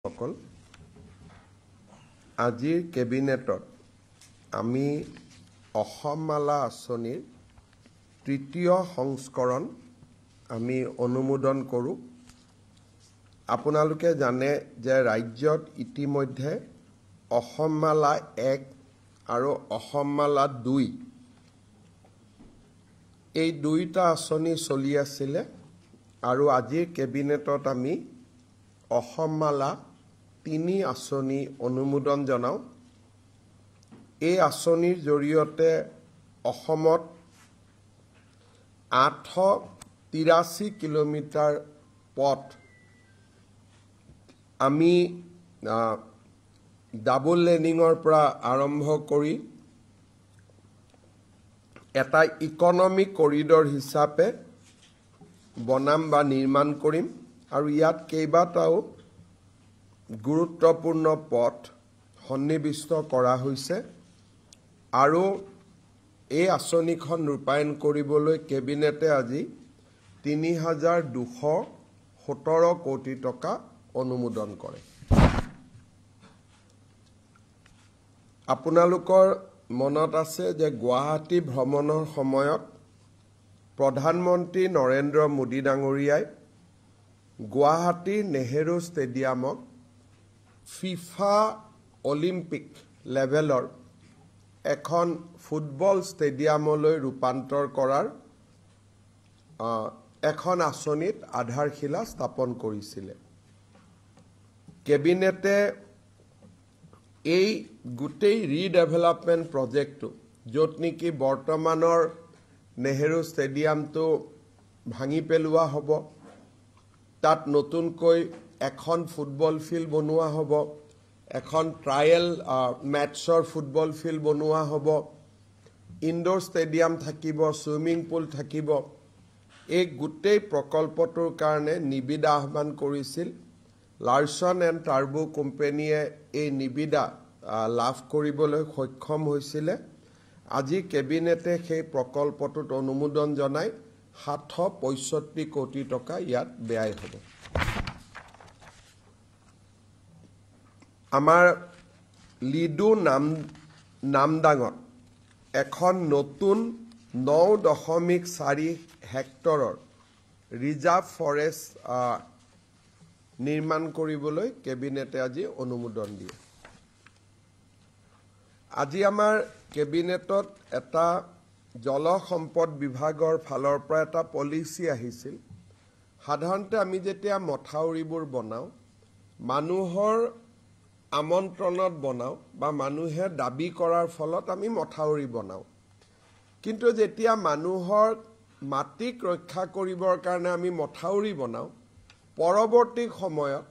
সকল আজিৰ কেবিনেটত আমি অসমমালা আঁচনিৰ তৃতীয় সংস্কৰণ আমি অনুমোদন কৰোঁ। আপোনালোকে জানে যে ৰাজ্যত ইতিমধ্যে অসমমালা 1 আৰু অসমমালা 2 এই দুইটা আঁচনি চলি আছিলে আৰু আজিৰ কেবিনেটত আমি অসমমালা 3 আঁচনি অনুমোদন জনাওঁ। এই আঁচনিৰ জৰিয়তে অসমত 883 কিলোমিটাৰ পথ আমি ডাবল লেনিঙৰ পৰা আৰম্ভ কৰি এটা ইকনমিক কৰিডৰ হিচাপে বনাম বা নিৰ্মাণ কৰিম আৰু ইয়াত কেইবাটাও গুৰুত্বপূৰ্ণ পথ সন্নিবিষ্ট কৰা হৈছে আৰু এই আঁচনিখন ৰূপায়ণ কৰিবলৈ কেবিনেটে আজি ৩,২১৭ কোটি টকা অনুমোদন কৰে। আপোনালোকৰ মনত আছে যে গুৱাহাটী ভ্ৰমণৰ সময়ত প্ৰধানমন্ত্ৰী নৰেন্দ্ৰ মোদী ডাঙৰীয়াই গুৱাহাটীৰ নেহেৰু ষ্টেডিয়ামক ফিফা অলিম্পিক লেভেলৰ এখন ফুটবল ষ্টেডিয়ামলৈ ৰূপান্তৰ কৰাৰ এখন আঁচনিত আধাৰশিলা স্থাপন কৰিছিলে। কেবিনেটে এই গোটেই ৰিডেভেলপমেণ্ট প্ৰজেক্টটো য'ত নেকি বৰ্তমানৰ নেহেৰু ষ্টেডিয়ামটো ভাঙি পেলোৱা হ'ব, তাত নতুনকৈ এখন ফুটবল ফিল্ড বনোৱা হ'ব, এখন ট্ৰায়েল মেটছৰ ফুটবল ফিল্ড বনোৱা হ'ব, ইনডোৰ ষ্টেডিয়াম থাকিব, ছুইমিং পুল থাকিব। এই গোটেই প্ৰকল্পটোৰ কাৰণে নিবিদা আহ্বান কৰিছিল। লাৰ্ছন এণ্ড টাৰ্বো কোম্পানীয়ে এই নিবিদা লাভ কৰিবলৈ সক্ষম হৈছিলে। আজি কেবিনেটে সেই প্ৰকল্পটোত অনুমোদন জনাই 765 কোটি টকা ইয়াত ব্যয় হ'ব। আমাৰ লিডু নামদাঙত এখন নতুন 9.4 হেক্টৰৰ ৰিজাৰ্ভ ফৰেষ্ট নিৰ্মাণ কৰিবলৈ কেবিনেটে আজি অনুমোদন দিয়ে। আজি আমাৰ কেবিনেটত এটা জলসম্পদ বিভাগৰ ফালৰ পৰা এটা পলিচি আহিছিল। সাধাৰণতে আমি যেতিয়া মথাউৰিবোৰ বনাওঁ, মানুহৰ আমন্ত্ৰণত বনাওঁ বা মানুহে দাবী কৰাৰ ফলত আমি মথাউৰি বনাওঁ। কিন্তু যেতিয়া মানুহৰ মাটিক ৰক্ষা কৰিবৰ কাৰণে আমি মথাউৰি বনাওঁ, পৰৱৰ্তী সময়ত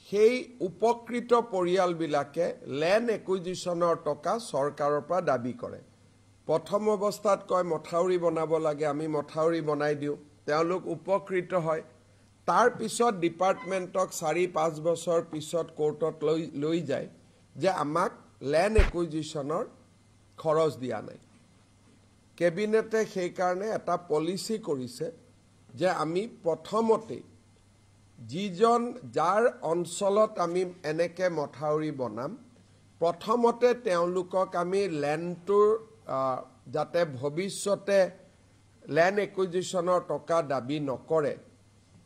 সেই উপকৃত পৰিয়ালবিলাকে লেণ্ড একুইজিশ্যনৰ টকা চৰকাৰৰ পৰা দাবী কৰে। প্ৰথম অৱস্থাত কয় মথাউৰি বনাব লাগে, আমি মথাউৰি বনাই দিওঁ, তেওঁলোক উপকৃত হয়। তাৰ পিছত ডিপাৰ্টমেণ্টক 4-5 বছৰ পিছত কোৰ্টত লৈ যায় যে আমাক লেণ্ড একুইজিশ্যনৰ খৰচ দিয়া নাই। কেবিনেটে সেইকাৰণে এটা পলিচি কৰিছে যে আমি প্ৰথমতে যাৰ অঞ্চলত আমি এনেকে মথাউৰি বনাম, প্ৰথমতে তেওঁলোকক আমি লেণ্ডটোৰ যাতে ভৱিষ্যতে লেণ্ড একুইজিশ্যনৰ টকা দাবী নকৰে,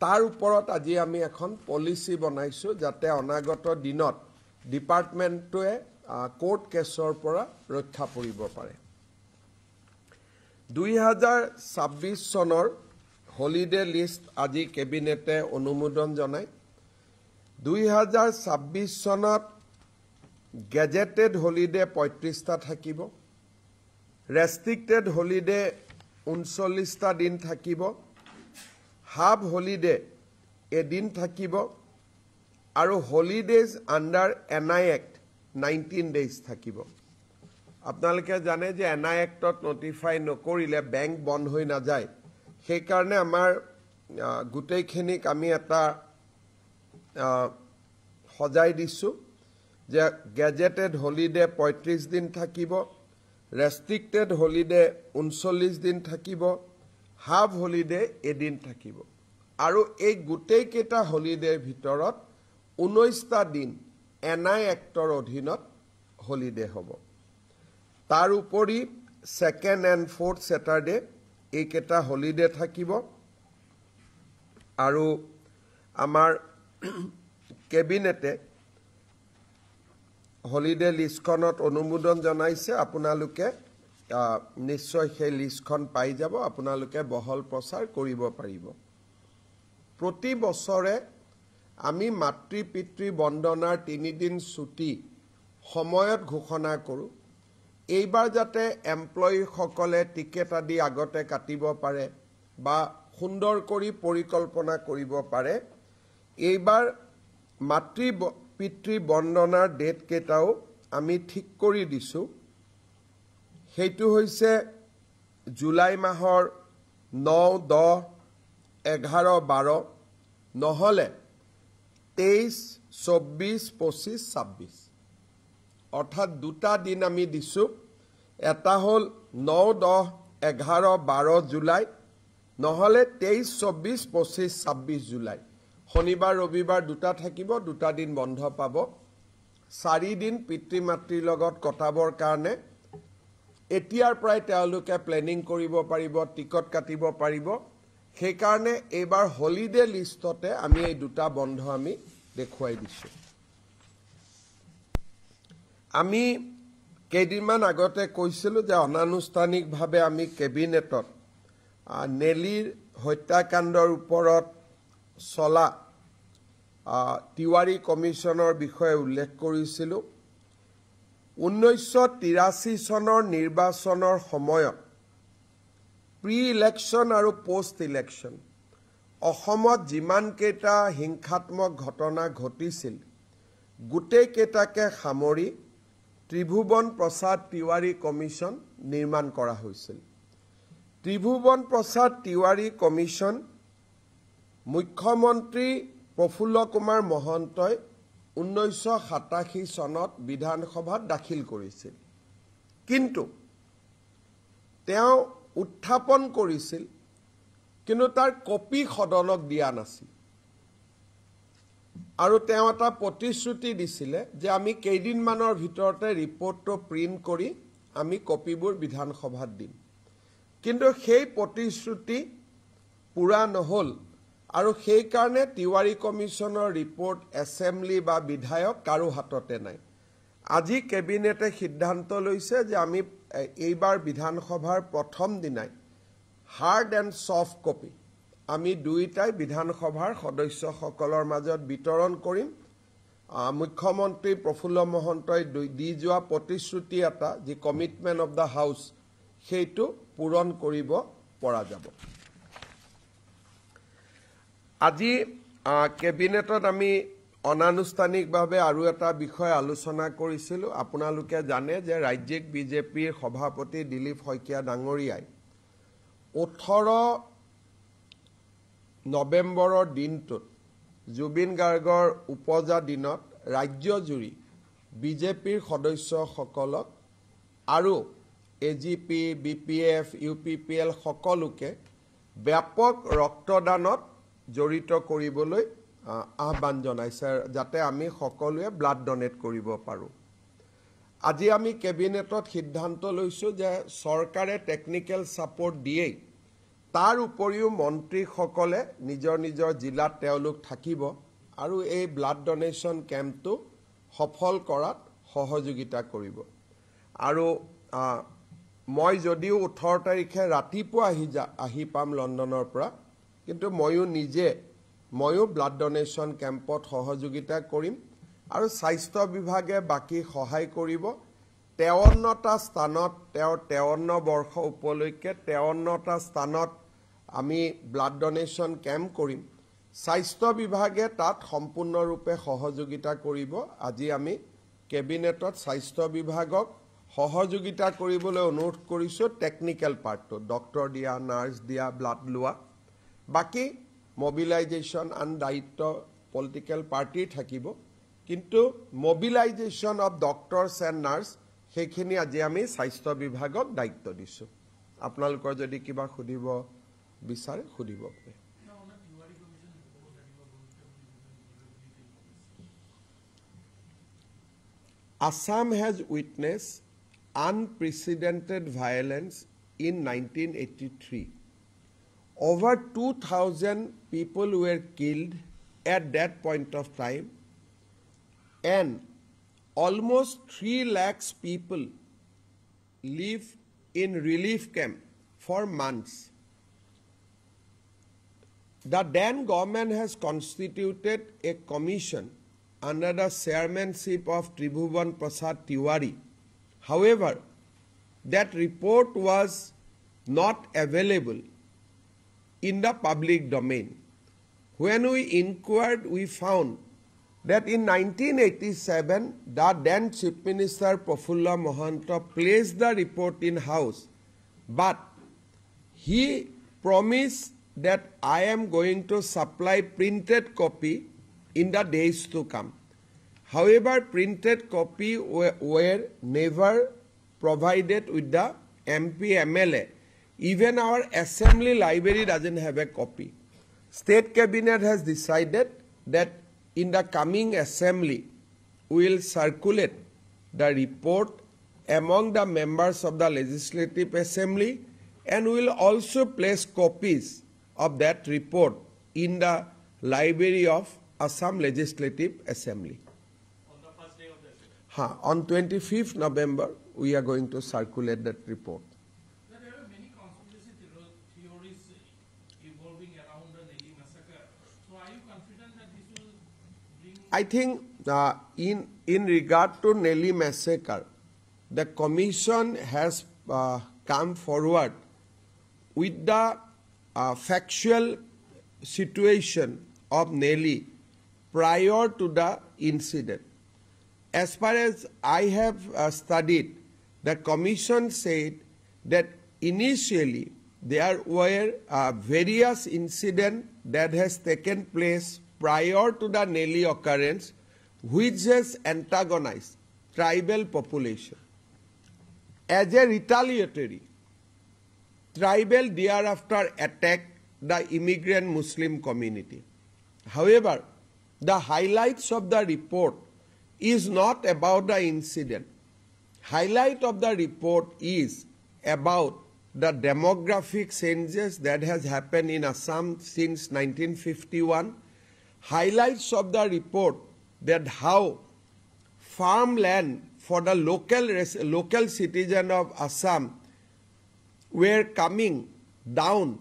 তাৰ ওপৰত আজি আমি এখন পলিচি বনাইছোঁ যাতে অনাগত দিনত ডিপাৰ্টমেণ্টটোৱে কোৰ্ট কেছৰ পৰা ৰক্ষা পৰিব পাৰে। 2026 চনৰ হলিডে লিষ্ট আজি কেবিনেটে অনুমোদন জনায়। 2026 চনত গেজেটেড হলিডে 35টা থাকিব, ৰেষ্ট্ৰিক্টেড হলিডে 39টা দিন থাকিব, হাফ হলিডে এদিন থাকিব আৰু holidays under NI Act 19 days থাকিব। আপোনালোকে জানে যে NI Actত নটিফাই নকৰিলে বেংক বন্ধ হৈ নাযায়। সেইকাৰণে আমাৰ গোটেইখিনিক আমি এটা সজাই দিছোঁ যে গেজেটেড হলিডে 35 দিন থাকিব, ৰেষ্ট্ৰিক্টেড হলিডে 39 দিন থাকিব, হাফ হলিডে এদিন থাকিব আৰু এই গোটেইকেইটা হলিডেৰ ভিতৰত 19টা দিন এনআই এক্টৰ অধীনত হলিডে হ'ব। তাৰ উপৰি সেকেন্ড এণ্ড ফোৰ্থ স্যাটাৰডে এইকেইটা হলিডে থাকিব। আৰু আমাৰ কেবিনেটে হলিডে লিষ্টখনত অনুমোদন জনাইছে। আপোনালোকে নিশ্চয় সেই লিষ্টখন পাই যাব, আপোনালোকে বহল প্ৰচাৰ কৰিব পাৰিব। প্ৰতি বছৰে আমি মাতৃ পিতৃ বন্দনাৰ 3 দিন ছুটি সময়ত ঘোষণা কৰোঁ। এইবাৰ যাতে এমপ্লয়ীসকলে টিকেট আদি আগতে কাটিব পাৰে বা সুন্দৰ কৰি পৰিকল্পনা কৰিব পাৰে, এইবাৰ মাতৃ পিতৃ বন্দনাৰ ডেট কেইটাও আমি ঠিক কৰি দিছোঁ। সেইটো হৈছে জুলাই মাহৰ 9, 10, 11, 12 নহ'লে 23, 24, 25, 26 অৰ্থাৎ 2টা দিন আমি দিছোঁ। এটা হ'ল 9, 10, 11, 12 জুলাই নহ'লে 23, 24, 25, 26 জুলাই। শনিবাৰ ৰবিবাৰ 2টা থাকিব, 2টা দিন বন্ধ পাব। 4 দিন পিতৃ মাতৃৰ লগত কটাবৰ কাৰণে এতিয়াৰ পৰাই তেওঁলোকে প্লেনিং কৰিব পাৰিব, টিকট কাটিব পাৰিব। সেইকাৰণে এইবাৰ হলিডে লিষ্টতে আমি এই 2টা বন্ধ আমি দেখুৱাই দিছোঁ। আমি কেইদিনমান আগতে কৈছিলোঁ যে অনানুষ্ঠানিকভাৱে আমি কেবিনেটত নেলীৰ হত্যাকাণ্ডৰ ওপৰত চলা তিৱাৰী কমিশ্যনৰ বিষয়ে উল্লেখ কৰিছিলোঁ। 1983 চনৰ নিৰ্বাচনৰ সময়ত প্ৰি ইলেকশ্যন আৰু পোষ্ট ইলেকশ্যন অসমত যিমানকেইটা হিংসাত্মক ঘটনা ঘটিছিল গোটেইকেইটাকে সামৰি ত্ৰিভুৱন প্ৰসাদ তিৱাৰী কমিশ্যন নিৰ্মাণ কৰা হৈছিল। ত্ৰিভুৱন প্ৰসাদ তিৱাৰী কমিশ্যন মুখ্যমন্ত্ৰী প্ৰফুল্ল কুমাৰ মহন্তই 1987 চনত বিধানসভাত দাখিল কৰিছিল। কিন্তু তেওঁ উত্থাপন কৰিছিল, কিন্তু তাৰ কপি সদনক দিয়া নাছিল। আৰু তেওঁ এটা প্ৰতিশ্ৰুতি দিছিলে যে আমি কেইদিনমানৰ ভিতৰতে ৰিপৰ্টটো প্ৰিণ্ট কৰি আমি কপিবোৰ বিধানসভাত দিম। কিন্তু সেই প্ৰতিশ্ৰুতি পূৰা নহ'ল আৰু সেইকাৰণে তিৱাৰী কমিশ্যনৰ ৰিপৰ্ট এছেম্বলি বা বিধায়ক কাৰো হাততে নাই। আজি কেবিনেটে সিদ্ধান্ত লৈছে যে আমি এইবাৰ বিধানসভাৰ প্ৰথম দিনাই হাৰ্ড এণ্ড ছফ্ট কপি আমি দুইটাই বিধানসভাৰ সদস্যসকলৰ মাজত বিতৰণ কৰিম। মুখ্যমন্ত্ৰী প্ৰফুল্ল মহন্তই দি যোৱা প্ৰতিশ্ৰুতি এটা যি কমিটমেণ্ট অফ দ্য হাউচ সেইটো পূৰণ কৰিব পৰা যাব। আজি কেবিনেটত আমি অনানুষ্ঠানিকভাৱে আৰু এটা বিষয় আলোচনা কৰিছিলোঁ। আপোনালোকে জানে যে ৰাজ্যিক বিজেপিৰ সভাপতি দিলীপ শইকীয়া ডাঙৰীয়াই 18 নৱেম্বৰৰ দিনটোত জুবিন গাৰ্গৰ উপজা দিনত ৰাজ্যজুৰি বিজেপিৰ সদস্যসকলক আৰু এজিপি, বিপিএফ, UPPL সকলোকে ব্যাপক ৰক্তদানত জড়িত কৰিবলৈ আহ্বান জনাইছে, যাতে আমি সকলোৱে ব্লাড ডনেট কৰিব পাৰোঁ। আজি আমি কেবিনেটত সিদ্ধান্ত লৈছোঁ যে চৰকাৰে টেকনিকেল ছাপোৰ্ট দিয়েই, তাৰ উপৰিও মন্ত্ৰীসকলে নিজৰ নিজৰ জিলাত তেওঁলোক থাকিব আৰু এই ব্লাড ডনেশ্যন কেম্পটো সফল কৰাত সহযোগিতা কৰিব। আৰু মই যদিও 18 তাৰিখে ৰাতিপুৱা আহি পাম লণ্ডনৰ পৰা, কিন্তু ময়ো ব্লাড ডনেশ্যন কেম্পত সহযোগিতা কৰিম আৰু স্বাস্থ্য বিভাগে বাকী সহায় কৰিব। 53টা স্থানত তেওঁৰ 53 বৰ্ষ উপলক্ষে 53টা স্থানত আমি ব্লাড ডনেশ্যন কেম্প কৰিম। স্বাস্থ্য বিভাগে তাত সম্পূৰ্ণৰূপে সহযোগিতা কৰিব। আজি আমি কেবিনেটত স্বাস্থ্য বিভাগক সহযোগিতা কৰিবলৈ অনুৰোধ কৰিছোঁ। টেকনিকেল পাৰ্টটো ডক্টৰ দিয়া, নাৰ্ছ দিয়া, ব্লাড লোৱা, বাকী মবিলাইজেশ্যন আন দায়িত্ব পলিটিকেল পাৰ্টিৰ থাকিব, কিন্তু mobilisation of doctors and nurse সেইখিনি আজি আমি স্বাস্থ্য বিভাগক দায়িত্ব দিছোঁ। আপোনালোকৰ যদি কিবা সুধিব বিচাৰে সুধিব পাৰে। Assam has witnessed unprecedented violence in 1983. Over 2,000 people were killed at that point of time, and almost 3 lakhs people live in relief camp for months. The then government has constituted a commission under the chairmanship of Tribhuvan Prasad Tiwari. However, that report was not available in the public domain. When we inquired, we found that in 1987, the then Chief Minister Prafulla Mahanta placed the report in house, but he promised that I am going to supply printed copy in the days to come. However, printed copy were never provided with the MP MLA. Even our assembly library doesn't have a copy. State Cabinet has decided that in the coming assembly, we will circulate the report among the members of the Legislative Assembly, and we will also place copies of that report in the library of Assam Legislative Assembly. On the first day of the assembly? On 25th November, we are going to circulate that report. There are many conspiracy theories evolving around the Nelly massacre. So are you confident that this will bring... I think in regard to Nelly massacre, the commission has come forward with the factual situation of Nelly prior to the incident. As far as I have studied, the commission said that initially there were various incidents that has taken place prior to the Nelly occurrence, which has antagonized tribal population. As a retaliatory, tribal thereafter attacked the immigrant Muslim community. However, the highlights of the report is not about the incident. Highlight of the report is about the demographic changes that has happened in Assam since 1951. Highlights of the report that how farmland for the local citizen of Assam were coming down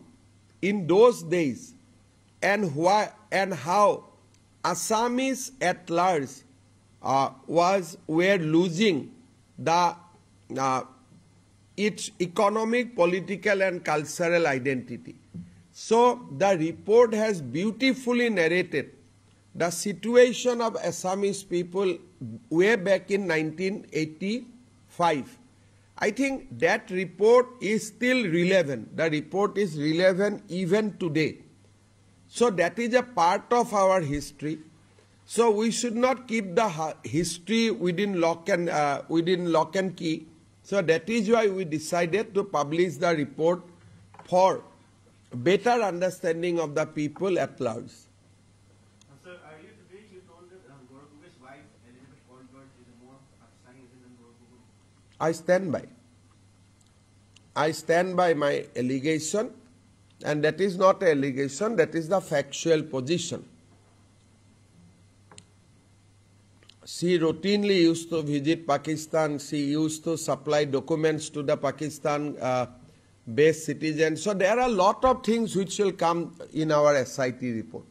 in those days, and how Assamese at large were losing its economic, political, and cultural identity. So the report has beautifully narrated the situation of Assamese people way back in 1985. I think that report is still relevant. The report is relevant even today. So that is a part of our history. So we should not keep the history within lock and key. So that is why we decided to publish the report for better understanding of the people at large. Sir, earlier today you told that Gaurav Gogoi's wife, Elizabeth Colbert, is a more Pakistani than Gaurav Gogoi. I stand by. I stand by my allegation, and that is not an allegation, that is the factual position. She routinely used to visit Pakistan. She used to supply documents to the Pakistan-based citizens. So there are a lot of things which will come in our SIT report.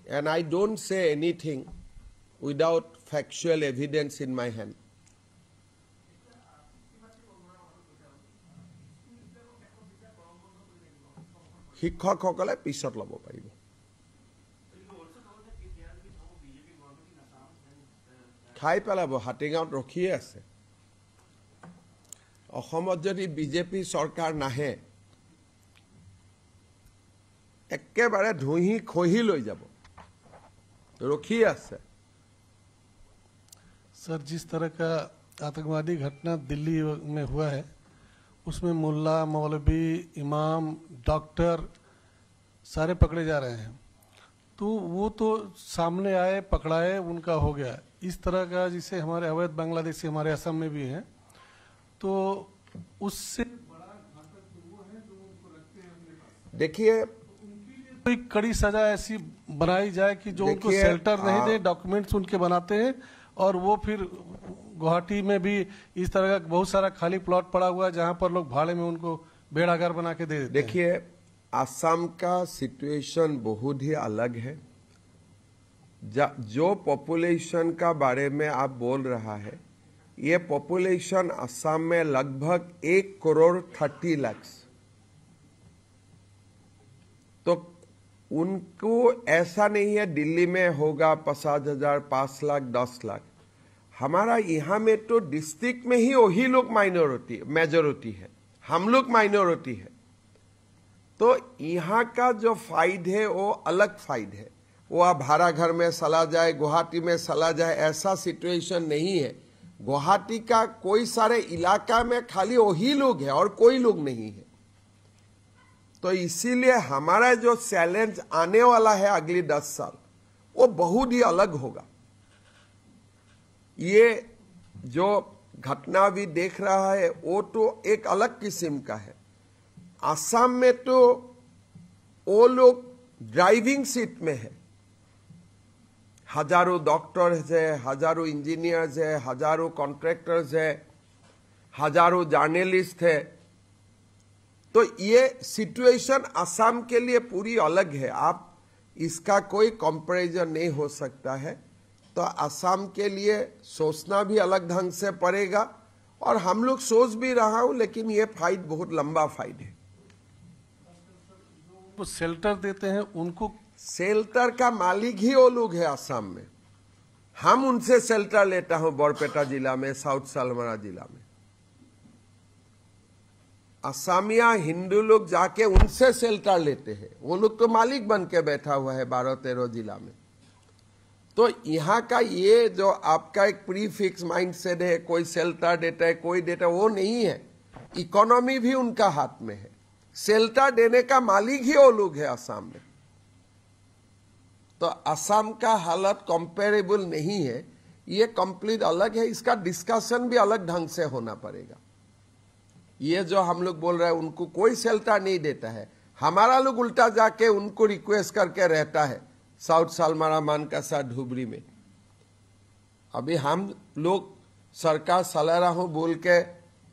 And I don't say anything without factual evidence in my hand. শিক্ষকসকলে পিছত ল'ব পাৰিব। খাই পেলাব, হাতীগাঁৱত ৰখিয়ে আছে। অসমত যদি BJP চৰকাৰ নাহে, একেবাৰে ধুহি খহি লৈ যাব, ৰখিয়ে আছে। सर, जिस तरह का आतंकवादी घटना दिल्ली में हुआ है, उसमें मुल्ला, मौलवी, इमाम, डॉक्टर सारे पकड़े जा रहे हैं। तो वो तो सामने आए, पकड़ाए, उनका हो गया। इस तरह का जिसे हमारे अवैध बांग्लादेशी हमारे असम में भी हैं, तो उससे बड़ा घातक तो वो है जो उनको रखते हैं अपने पास। देखिए, कोई कड़ी सजा ऐसी बनाई जाए कि जो उनको देखिए, शेल्टर नहीं दे, डॉक्यूमेंट्स उनके बनाते हैं, और वो फिर गुवाहाटी में भी इस तरह का बहुत सारा खाली प्लॉट पड़ा हुआ है जहां पर लोग भाड़े में उनको बेड़ागर बना के दे देते हैं। देखिए, असम का सिचुएशन बहुत ही अलग है। जो पॉपुलेशन का बारे में आप बोल रहा है, ये पॉपुलेशन असम में लगभग 1,30,00,000। तो उनको ऐसा नहीं है दिल्ली में होगा 50,000, 5 लाख, 10 लाख। हमारा यहाँ में तो डिस्ट्रिक्ट में ही वही लोग मेजोरिटी है, हम लोग माइनॉरिटी है। तो यहाँ का जो फाइड है वो अलग फाइड है। वो आप भाड़ा घर में चला जाए, गुवाहाटी में चला जाए, ऐसा सिचुएशन नहीं है। गुवाहाटी का कोई सारे इलाका में खाली वही लोग है और कोई लोग नहीं है। तो इसीलिए हमारा जो चैलेंज आने वाला है अगली 10 साल, वो बहुत ही अलग होगा। ये जो घटना भी देख रहा है वो तो एक अलग किस्म का है। असम में तो वो लोग ड्राइविंग सीट में है, हजारों डॉक्टर्स है, हजारों इंजीनियर्स है, हजारों कॉन्ट्रैक्टर्स है, हजारों जर्नलिस्ट है। तो ये सिचुएशन असम के लिए पूरी अलग है। आप इसका कोई कंपैरिजन नहीं हो सकता है। तो असम के लिए सोचना भी अलग ढंग से पड़ेगा, और हम लोग सोच भी रहा हूं, लेकिन ये फाइट बहुत लंबा फाइट है। वो शेल्टर देते हैं उनको, शेल्टर का मालिक ही वो लोग है असम में। हम उनसे शेल्टर लेता हूं बरपेटा जिला में, साउथ सालमरा जिला में। असमिया हिंदू लोग जाके उनसे शेल्टर लेते हैं। वो लोग तो मालिक बन के बैठा हुआ है 12-13 जिला में। तो यहाँ का ये जो आपका एक प्री फिक्स माइंड सेट है, कोई शेल्टर देता है, कोई देता है, वो नहीं है। इकोनॉमी भी उनका हाथ में है। शेल्टर देने का मालिक ही वो लोग है असम में। तो असम का हालत कंपेरेबल नहीं है, ये कंप्लीट अलग है। इसका डिस्कशन भी अलग ढंग से होना पड़ेगा। ये जो हम लोग बोल रहे हैं उनको कोई शेल्टर नहीं देता है, हमारा लोग उल्टा जाके उनको रिक्वेस्ट करके रहता है साउथ सालमारा, मानकासा, धुबरी में। अभी हम लोग सरकार चला रहा हूं बोल के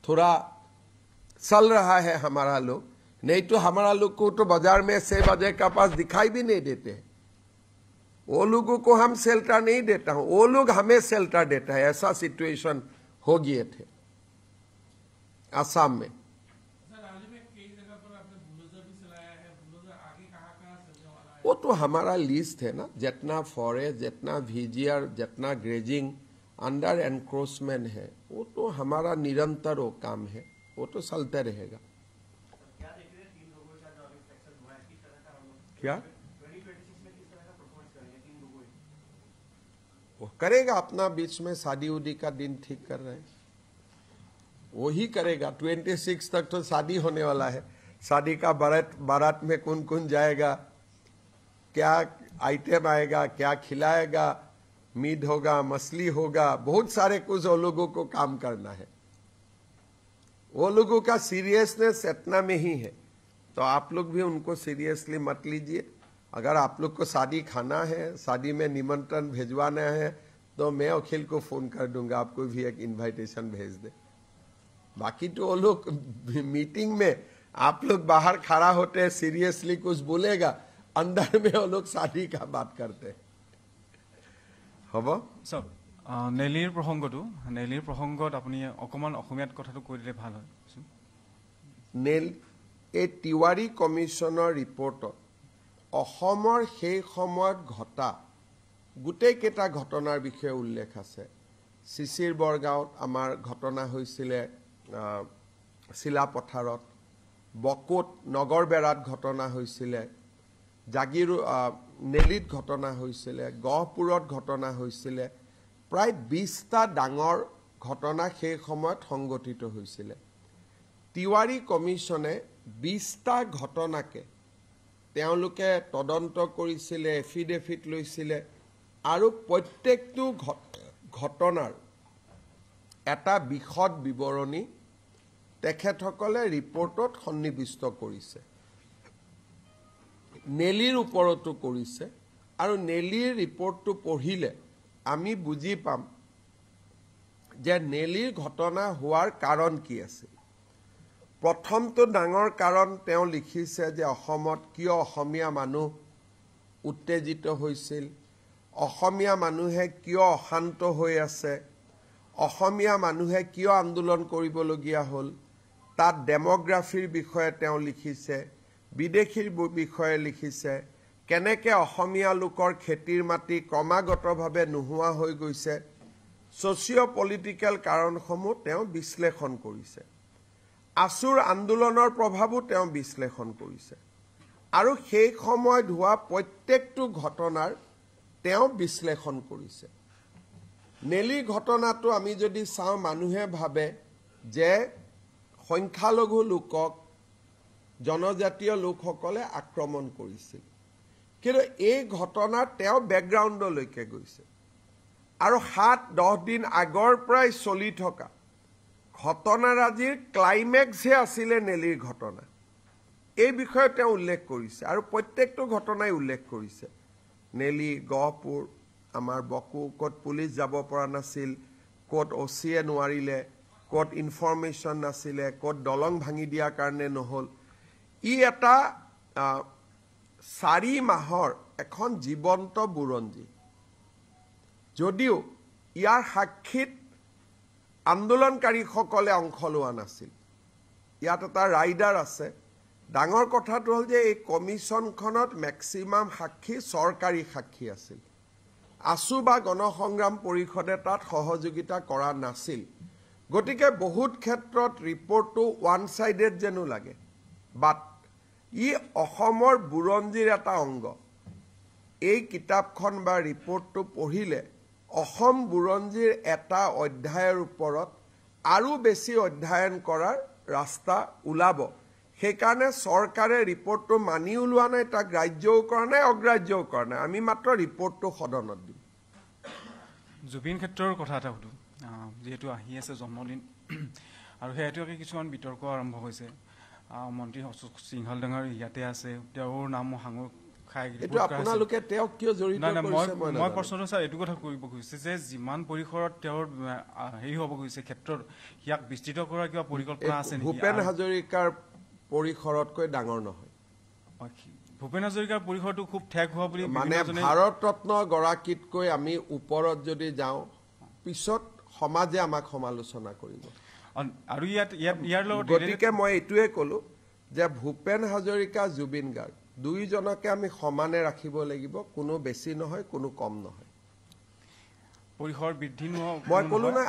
थोड़ा चल रहा है हमारा लोग, नहीं तो हमारा लोग को तो बाजार में 6 बजे का पास दिखाई भी नहीं देते हैं। वो लोगों को हम शेल्टर नहीं देता हूं, वो लोग हमें शेल्टर देता है। ऐसा सिचुएशन हो गए थे असम में। सर, हाल ही में कई जगह पर आपने बुलडोजर भी चलाया है। बुलडोजर आगे कहाँ चलने वाला है? वो तो हमारा लिस्ट है ना, जितना फॉरेस्ट, जितना वीजीआर, जितना ग्रेजिंग अंडर एनक्रोचमेंट है, वो तो हमारा निरंतर वो काम है, वो तो चलते रहेगा। क्या देख रहे हैं 3 लोगों के साथ जो अभी सेक्शन हुआ है, किस तरह का हम लोग क्या 2026 में किस तरह का परफॉर्मेंस करेंगे 3 लोगों ही? वो करेगा अपना, बीच में शादी उदी का दिन ठीक कर रहे हैं, वही करेगा। 26 तक तो शादी होने वाला है। शादी का बारात में कौन कौन जाएगा, क्या आइटम आएगा, क्या खिलाएगा, मीट होगा, मछली होगा, बहुत सारे कुछ वो लोगों को काम करना है। वो लोगों का सीरियसनेस इतना में ही है। तो आप लोग भी उनको सीरियसली मत लीजिए। अगर आप लोग को शादी खाना है, शादी में निमंत्रण भेजवाना है, तो मैं अखिल को फोन कर दूंगा, आपको भी एक इनविटेशन भेज दे। बाकी तो वो लोग मीटिंग में आप लोग बाहर खड़ा होते हैं, सीरियसली कुछ बोलेगा, अंदर में वो लोग शादी का बात करते हैं। हब सर, नेলিৰ প্ৰসংগত আপুনি অকমান অসমীয়াত কথাটো কৈ দিলে ভাল হয়। এই তিৱাৰী কমিশ্যনৰ ৰিপৰ্টত অসমৰ সেই সময়ত ঘটা গোটেইকেইটা ঘটনাৰ বিষয়ে উল্লেখ আছে। চিচিৰ বৰগাঁৱত আমাৰ ঘটনা হৈছিলে, চিলাপথাৰত, বকোত নগৰবেৰাত ঘটনা হৈছিলে, জাগিৰো নেলিত ঘটনা হৈছিলে, গহপুৰত ঘটনা হৈছিলে। প্ৰায় 20টা ডাঙৰ ঘটনা সেই সময়ত সংঘটিত হৈছিলে। তিৱাৰী কমিশ্যনে 20টা ঘটনাকে তেওঁলোকে তদন্ত কৰিছিলে, এফিডেভিট লৈছিলে আৰু প্ৰত্যেকটো ঘটনাৰ এটা বিশদ বিৱৰণী তেখেতসকলে ৰিপৰ্টত সন্নিৱিষ্ট কৰিছে। নেলিৰ ওপৰতো কৰিছে আৰু নেলিৰ ৰিপৰ্টটো পঢ়িলে আমি বুজি পাম যে নেলিৰ ঘটনা হোৱাৰ কাৰণ কি আছিল। প্ৰথমটো ডাঙৰ কাৰণ তেওঁ লিখিছে যে অসমত কিয় অসমীয়া মানুহ উত্তেজিত হৈছিল, অসমীয়া মানুহে কিয় অশান্ত হৈ আছে, অসমীয়া মানুহে কিয় আন্দোলন কৰিবলগীয়া হ'ল, তাত ডেমোগ্ৰাফিৰ বিষয়ে তেওঁ লিখিছে, বিদেশীৰ বিষয়ে লিখিছে, কেনেকৈ অসমীয়া লোকৰ খেতিৰ মাটি ক্ৰমাগতভাৱে নোহোৱা হৈ গৈছে, ছ'চিঅ' পলিটিকেল কাৰণসমূহ তেওঁ বিশ্লেষণ কৰিছে। আছুৰ আন্দোলনৰ প্ৰভাৱো তেওঁ বিশ্লেষণ কৰিছে আৰু সেই সময়ত হোৱা প্ৰত্যেকটো ঘটনাৰ তেওঁ বিশ্লেষণ কৰিছে। নেলি ঘটনাটো আমি যদি চাওঁ, মানুহে ভাবে যে সংখ্যালঘু লোকক জনজাতীয় লোকসকলে আক্ৰমণ কৰিছিল, কিন্তু এই ঘটনাত তেওঁ বেকগ্ৰাউণ্ডলৈকে গৈছে আৰু 7-10 দিন আগৰ পৰাই চলি থকা ঘটনাৰাজিৰ ক্লাইমেক্সহে আছিলে নেলিৰ ঘটনা। এই বিষয়ে তেওঁ উল্লেখ কৰিছে আৰু প্ৰত্যেকটো ঘটনাই উল্লেখ কৰিছে। নেলি, গহপুৰ, আমাৰ বকো, ক'ত পুলিচ যাব পৰা নাছিল, ক'ত OC-য়ে নোৱাৰিলে, ক'ত ইনফৰমেশ্যন নাছিলে, ক'ত দলং ভাঙি দিয়াৰ কাৰণে নহ'ল। ই এটা 4 মাহৰ এখন জীৱন্ত বুৰঞ্জী, যদিও ইয়াৰ সাক্ষীত আন্দোলনকাৰীসকলে অংশ লোৱা নাছিল। ইয়াত এটা ৰাইডাৰ আছে। ডাঙৰ কথাটো হ'ল যে এই কমিশ্যনখনত মেক্সিমাম সাক্ষী চৰকাৰী সাক্ষী আছিল। আছু বা গণসংগ্ৰাম পৰিষদে তাত সহযোগিতা কৰা নাছিল। গতিকে বহুত ক্ষেত্ৰত ৰিপৰ্টটো ওৱান ছাইডেড যেনো লাগে, বাট ই অসমৰ বুৰঞ্জীৰ এটা অংগ। এই কিতাপখন বা ৰিপৰ্টটো পঢ়িলে অসম বুৰঞ্জীৰ এটা অধ্যায়ৰ ওপৰত আৰু বেছি অধ্যয়ন কৰাৰ ৰাস্তা ওলাব। সেইকাৰণে চৰকাৰে ৰিপৰ্টটো মানিও লোৱা নাই, তাক গ্ৰাহ্যও কৰা নাই, অগ্ৰাহ্যও কৰা নাই। আমি মাত্ৰ ৰিপৰ্টটো সদনত দিম। জুবিন ক্ষেত্ৰৰ কথা এটা সুধোঁ, যিহেতু আহি আছে জন্মদিন আৰু সেইটোকে কিছুমান বিতৰ্ক আৰম্ভ হৈছে। মন্ত্ৰী অশোক সিংহল ডাঙৰ ইয়াতে আছে, তেওঁৰ নাম সাঙুৰ খাই আপোনালোকে তেওঁক কিয় জড়িত কৰিছে? মই প্ৰশ্নটো ছাৰ এইটো কথা কৰিব খুজিছে যে যিমান পৰিসৰত তেওঁৰ হেৰি হ'ব খুজিছে ক্ষেত্ৰত ইয়াক বিস্তৃত কৰাৰ কিবা পৰিকল্পনা আছে নেকি? ভূপেন হাজৰিকাৰ পৰিসৰতকৈ ডাঙৰ নহয়। ভূপেন হাজৰিকাৰ পৰিসৰটো খুব ঠেক হোৱা বুলি মানে ভাৰত ৰত্ন গৰাকীতকৈ আমি ওপৰত যদি যাওঁ, পিছত সমাজে আমাক সমালোচনা কৰিব। আৰু ইয়াৰ লগত গতিকে মই এইটোৱে ক'লো যে ভূপেন হাজৰিকা, জুবিন গাৰ্গ দুয়োজনকে আমি সমানে ৰাখিব লাগিব, কোনো বেছি নহয়, কোনো কম নহয়। পৰিসৰ বৃদ্ধি মই ক'লো নাই,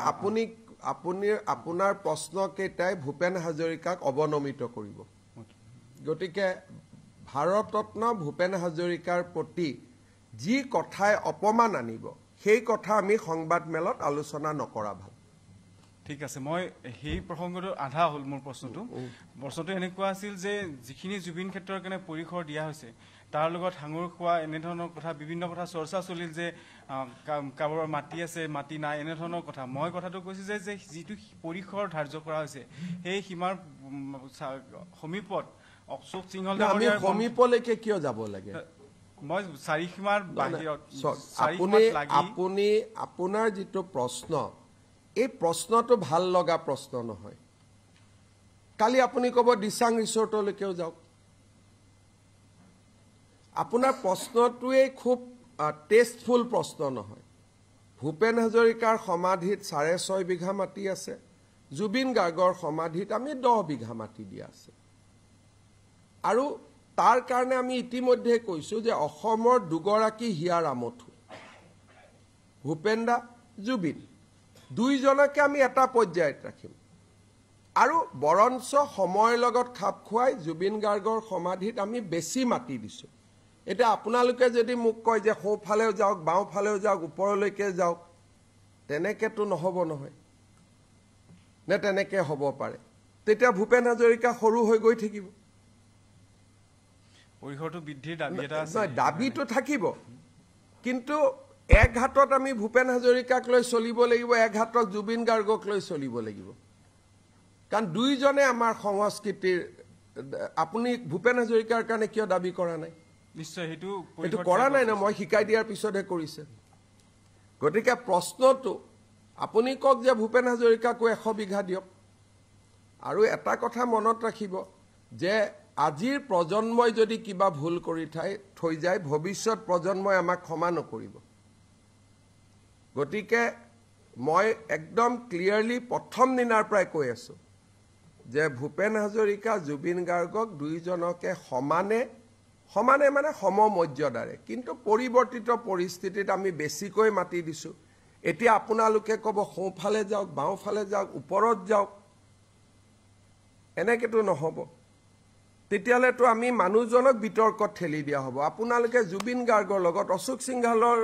আপোনাৰ প্ৰশ্নকেইটাই ভূপেন হাজৰিকাক অৱনমিত কৰিব। গতিকে ভাৰত ৰত্ন ভূপেন হাজৰিকাৰ প্ৰতি যি কথাই অপমান আনিব, সেই কথা আমি সংবাদ মেলত আলোচনা নকৰা ভাল। ঠিক আছে, মই সেই প্ৰসংগটো আধা হ'ল মোৰ প্ৰশ্নটো এনেকুৱা আছিল যে যিখিনি জুবিন ক্ষেত্ৰৰ কাৰণে পৰিসৰ দিয়া হৈছে তাৰ লগত সাঙুৰ খোৱা এনেধৰণৰ কথা, বিভিন্ন কথা চৰ্চা চলিল যে কাৰোবাৰ মাটি আছে, মাটি নাই, এনেধৰণৰ কথা। মই কথাটো কৈছোঁ যে যিটো পৰিসৰ ধাৰ্য কৰা হৈছে সেই সীমাৰ সমীপত অশোক সিংহল সমীপলৈকে কিয় যাব লাগে? মই 4 সীমাৰ বাহিৰত আপোনাৰ যিটো প্ৰশ্ন, এই প্ৰশ্নটো ভাল লগা প্ৰশ্ন নহয়। কালি আপুনি ক'ব দিচাং ৰিচৰ্টলৈকেও যাওক। আপোনাৰ প্ৰশ্নটোৱেই খুব টেষ্টফুল প্ৰশ্ন নহয়। ভূপেন হাজৰিকাৰ সমাধিত 6.5 বিঘা মাটি আছে, জুবিন গাৰ্গৰ সমাধিত আমি 10 বিঘা মাটি দিয়া আছে। আৰু তাৰ কাৰণে আমি ইতিমধ্যে কৈছোঁ যে অসমৰ দুগৰাকী হিয়াৰ আমঠু, ভূপেন দা, জুবিন, দুইজনকে আমি এটা পৰ্যায়ত ৰাখিম। আৰু বৰঞ্চ সময়ৰ লগত খাপ খুৱাই জুবিন গাৰ্গৰ সমাধিত আমি বেছি মাটি দিছোঁ। এতিয়া আপোনালোকে যদি মোক কয় যে সোঁফালেও যাওক, বাওঁফালেও যাওক, ওপৰলৈকে যাওক, তেনেকেতো নহ'ব নহয়, নে তেনেকৈ হ'ব পাৰে? তেতিয়া ভূপেন হাজৰিকা সৰু হৈ গৈ থাকিব। পৰিসৰটো বৃদ্ধিৰ দাবী এটা আছে নহয় দাবীটো থাকিব কিন্তু এক হাতত আমি ভূপেন হাজৰিকাক লৈ চলিব লাগিব এক হাতত জুবিন গাৰ্গক লৈ চলিব লাগিব কাৰণ দুইজনে আমাৰ সংস্কৃতিৰ আপুনি ভূপেন হাজৰিকাৰ কাৰণে কিয় দাবী কৰা নাই নিশ্চয় সেইটো কৰা নাই না মই শিকাই দিয়াৰ পিছতহে কৰিছে গতিকে প্ৰশ্নটো আপুনি কওক যে ভূপেন হাজৰিকাকো 100 বিঘা দিয়ক আৰু এটা কথা মনত ৰাখিব যে আজিৰ প্ৰজন্মই যদি কিবা ভুল কৰি থৈ যায় ভৱিষ্যত প্ৰজন্মই আমাক ক্ষমা নকৰিব গতিকে মই একদম ক্লিয়াৰলি প্ৰথম দিনাৰ পৰাই কৈ আছো যে ভূপেন হাজৰিকা জুবিন গাৰ্গক দুইজনকে সমানে মানে সমমৰ্যাদাৰে কিন্তু পৰিৱৰ্তিত পৰিস্থিতিত আমি বেছিকৈ মাতি দিছো এতিয়া আপোনালোকে ক'ব সোঁফালে যাওক বাওঁফালে যাওক ওপৰত যাওক এনেকেতো নহ'ব তেতিয়ালেতো আমি মানুহজনক বিতৰ্কত ঠেলি দিয়া হ'ব আপোনালোকে জুবিন গাৰ্গৰ লগত অশোক সিংহালৰ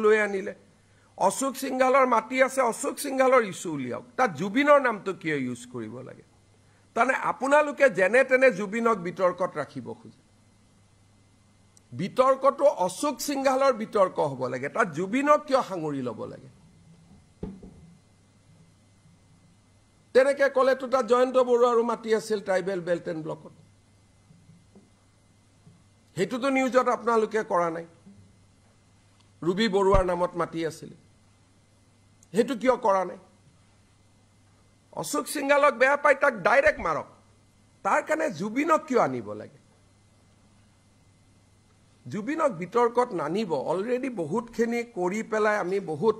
লৈ আনিলে অশোক সিংহালৰ মাটি আছে অশোক সিংহালৰ ইছ্যু উলিয়াওক তাত জুবিনৰ নামটো কিয় ইউজ কৰিব লাগে তাৰমানে আপোনালোকে যেনে তেনে জুবিনক বিতৰ্কত ৰাখিব খোজে বিতৰ্কটো অশোক সিংহালৰ বিতৰ্ক হ'ব লাগে তাত জুবিনক কিয় সাঙুৰি ল'ব লাগে তেনেকে ক'লেতো তাত জয়ন্ত বৰুৱাৰো মাটি আছিল ট্ৰাইবেল বেল্ট এণ্ড ব্লকত সেইটোতো নিউজত আপোনালোকে কৰা নাই ৰুবি বৰুৱাৰ নামত মাটি আছিল সেইটো কিয় কৰা নাই অশোক সিংহালক বেয়া পাই তাক ডাইৰেক্ট মাৰক তাৰ কাৰণে জুবিনক কিয় আনিব লাগে জুবিনক বিতৰ্কত নানিব অলৰেডি বহুতখিনি কৰি পেলাই আমি বহুত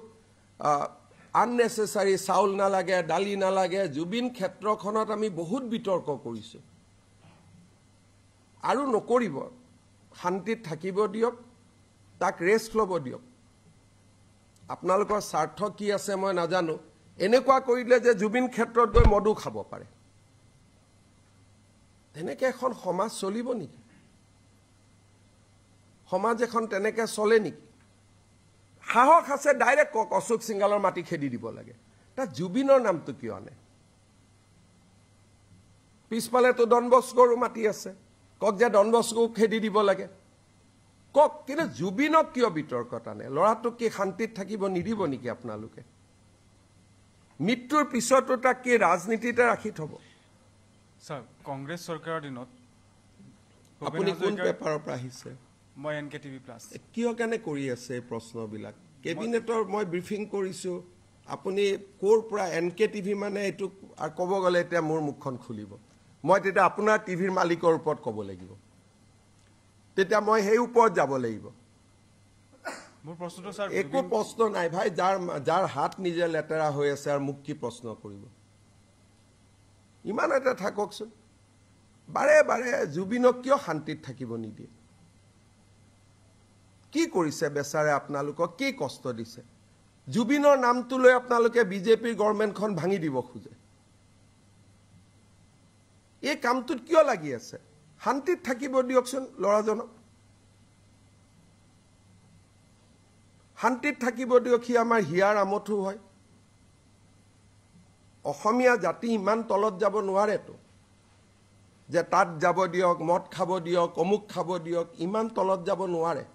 আননেচেসাৰী চাউল নালাগে দালি নালাগে জুবিন ক্ষেত্ৰখনত আমি বহুত বিতৰ্ক কৰিছো আৰু নকৰিব শান্তিত থাকিব দিয়ক তাক ৰেষ্ট ল'ব দিয়ক আপোনালোকৰ স্বাৰ্থ কি আছে মই নাজানো এনেকুৱা কৰিলে যে জুবিন ক্ষেত্ৰত গৈ মদু খাব পাৰে তেনেকৈ এখন সমাজ চলিব নেকি সমাজ এখন তেনেকৈ চলে নেকি সাহস আছে ডাইৰেক্ট কক অশোক সিংহালৰ মাটি খেদি দিব লাগে তাত জুবিনৰ নামটো কিয় আনে পিছফালেতো ডন বস্কোৰো মাটি আছে কক যে ডন বস্কোক খেদি দিব লাগে কক কিন্তু জুবিনক কিয় বিতৰ্কত আনে ল'ৰাটোক কি শান্তিত থাকিব নিদিব নেকি আপোনালোকে মৃত্যুৰ পিছতো তাক কি ৰাজনীতিতে ৰাখি থব স্যাৰ কংগ্ৰেছ চৰকাৰৰ দিনত আপুনি কোন পেপাৰৰ পৰা আহিছে মই NKTV প্লাছ কিয় কেনে কৰি আছে এই প্ৰশ্নবিলাক কেবিনেটৰ মই ব্ৰিফিং কৰিছো আপুনি কোৰ পৰা NKTV মানে এইটো ক'ব গ'লে এতিয়া মোৰ মুখখন খুলিব মই তেতিয়া আপোনাৰ টিভিৰ মালিকৰ ওপৰত ক'ব লাগিব তেতিয়া মই সেই ওপৰত যাব লাগিব মোৰ প্ৰশ্নটো স্যাৰ একো প্ৰশ্ন নাই ভাই যাৰ হাত নিজে লেতেৰা হৈ আছে আৰু মোক কি প্ৰশ্ন কৰিব ইমান এটা থাককচোন বাৰে বাৰে জুবিনক কিয় শান্তিত থাকিব নিদিয়ে কি কৰিছে বেচাৰে আপোনালোকক কি কষ্ট দিছে জুবিনৰ নামটো লৈ আপোনালোকে বিজেপিৰ গভৰ্ণমেণ্টখন ভাঙি দিব খোজে এই কামটোত কিয় লাগি আছে শান্তিত থাকিব দিয়কচোন ল'ৰাজনক শান্তিত থাকিব দিয়ক সি আমাৰ হিয়াৰ আমঠু হয় অসমীয়া জাতি ইমান তলত যাব নোৱাৰেতো যে তাত যাব দিয়ক মদ খাব দিয়ক অমুক খাব দিয়ক ইমান তলত যাব নোৱাৰে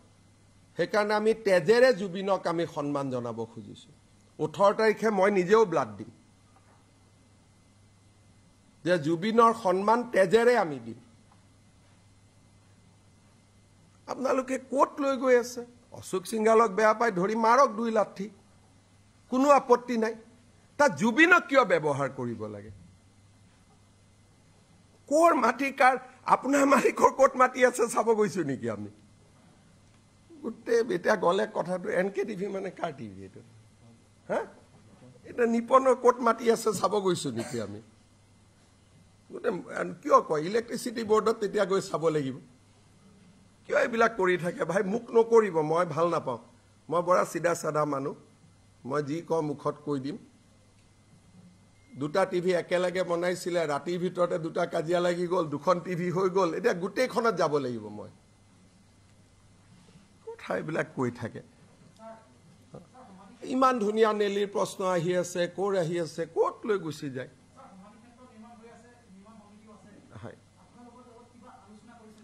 সেইকাৰণে আমি তেজেৰে জুবিনক আমি সন্মান জনাব খুজিছো 18 তাৰিখে মই নিজেও ব্লাড দিম যে জুবিনৰ সন্মান তেজেৰে আমি দিম আপোনালোকে কোট লৈ গৈ আছে অশোক সিংহালক বেয়া পাই ধৰি মাৰক 2 লাঠি কোনো আপত্তি নাই তাত জুবিনক কিয় ব্যৱহাৰ কৰিব লাগে কোৰ মাটি কাৰ আপোনাৰ মালিকৰ কোট মাটি আছে চাব গৈছো নেকি আমি গুটে বেটা গলে কথাটো NKTV মানে কাৰ টিভি এটো হা এটা নিপনৰ কোট মাটি আছে চাব গৈছো নেকি আমি গুটে কিয় কয় ইলেক্ট্ৰিচিটি বোৰ্ডত তেতিয়া গৈ চাব লাগিব কিয় এইবিলাক কৰি থাকে ভাই মুখ নকৰিব মই ভাল নাপাওঁ মই বৰা সিধা সাদা মানুহ মই যি কম মুখত কৈ দিম দুটা টিভি একেলগে বনাইছিলে ৰাতিৰ ভিতৰতে দুটা কাজিয়া লাগি গ'ল দুখন টিভি হৈ গ'ল এতিয়া গুটেইখনত যাব লাগিব মই কথাইবিলাক কৈ থাকে ইমান ধুনীয়া নেলিৰ প্ৰশ্ন আহি আছে কোৰ আহি আছে কোট লৈ গুচি যায়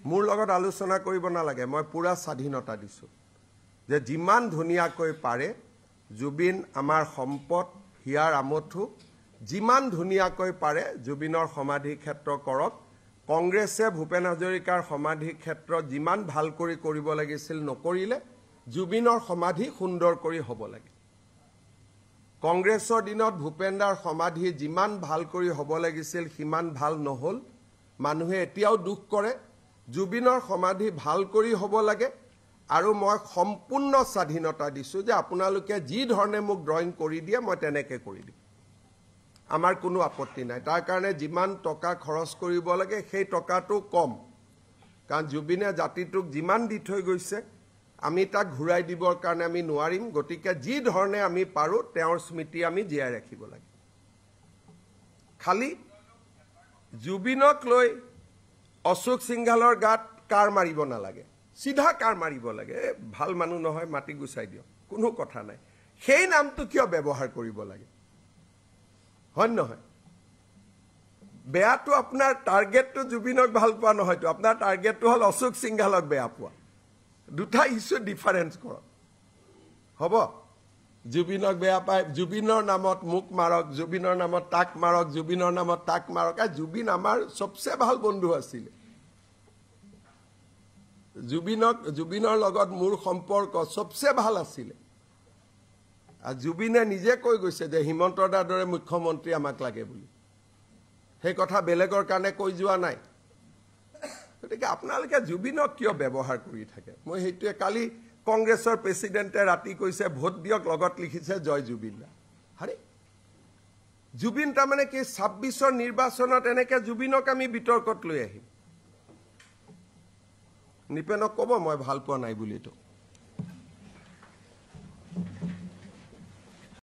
মোৰ লগত আলোচনা কৰিব নালাগে মই পুৰা স্বাধীনতা দিছোঁ যে যিমান ধুনীয়াকৈ পাৰে জুবিন আমাৰ সম্পদ হিয়াৰ আমঠু যিমান ধুনীয়াকৈ পাৰে জুবিনৰ সমাধি ক্ষেত্ৰ কৰক কংগ্ৰেছে ভূপেন হাজৰিকাৰ সমাধি ক্ষেত্ৰ যিমান ভাল কৰি কৰিব লাগিছিল নকৰিলে জুবিনৰ সমাধি সুন্দৰ কৰি হ'ব লাগে কংগ্ৰেছৰ দিনত ভূপেন্দাৰ সমাধি যিমান ভাল কৰি হ'ব লাগিছিল সিমান ভাল নহল মানুহে এতিয়াও দুখ কৰে জুবিনৰ সমাধি ভাল কৰি হ'ব লাগে আৰু মই সম্পূৰ্ণ স্বাধীনতা দিছোঁ যে আপোনালোকে যি ধৰণে মোক ড্ৰয়িং কৰি দিয়ে মই তেনেকৈ কৰি দিম আমাৰ কোনো আপত্তি নাই তাৰ কাৰণে যিমান টকা খৰচ কৰিব লাগে সেই টকাটো কম কাৰণ জুবিনে জাতিটোক যিমান দি থৈ গৈছে আমি তাক ঘূৰাই দিবৰ কাৰণে আমি নোৱাৰিম গতিকে যি ধৰণে আমি পাৰোঁ তেওঁৰ স্মৃতি আমি জীয়াই ৰাখিব লাগে খালি জুবিনক লৈ অশোক সিংঘালৰ গাত কাৰ মাৰিব নালাগে সিধা কাৰ মাৰিব লাগে ভাল মানুহ নহয় মাটি গুচাই দিয়ক কোনো কথা নাই সেই নামটো কিয় ব্যৱহাৰ কৰিব লাগে হয় নহয় বেয়াটো আপোনাৰ টাৰ্গেটটো জুবিনক ভাল পোৱা নহয়তো আপোনাৰ টাৰ্গেটটো হ'ল অশোক সিংঘালক বেয়া পোৱা দুটা ইস্যু ডিফাৰেন্স কৰক হ'ব জুবিনক বেয়া পায় জুবিনৰ নামত মুখ মাৰক জুবিনৰ নামত তাক মাৰক জুবিনৰ নামত তাক মাৰক জুবিন আমাৰ সবচে ভাল বন্ধু আছিল জুবিনৰ লগত মোৰ সম্পৰ্ক সবচে ভাল আছিল আৰু জুবিনে নিজে কৈ গৈছে যে হিমন্ত দাৰ দৰে মুখ্যমন্ত্ৰী আমাক লাগে বুলি সেই কথা বেলেগৰ কাৰণে কৈ যোৱা নাই গতিকে আপোনালোকে জুবিনক কিয় ব্যৱহাৰ কৰি থাকে মই সেইটোৱে কালি কংগ্ৰেছৰ প্ৰেচিডেণ্টে ৰাতি কৈছে ভোট দিয়ক লগত লিখিছে জয় জুবিন আৰে জুবিন তাৰমানে কি ২৬ৰ নিৰ্বাচনত এনেকৈ জুবিনক আমি বিতৰ্কত লৈ আহিম নিপেনক ক'ব মই ভাল পোৱা নাই বুলি তো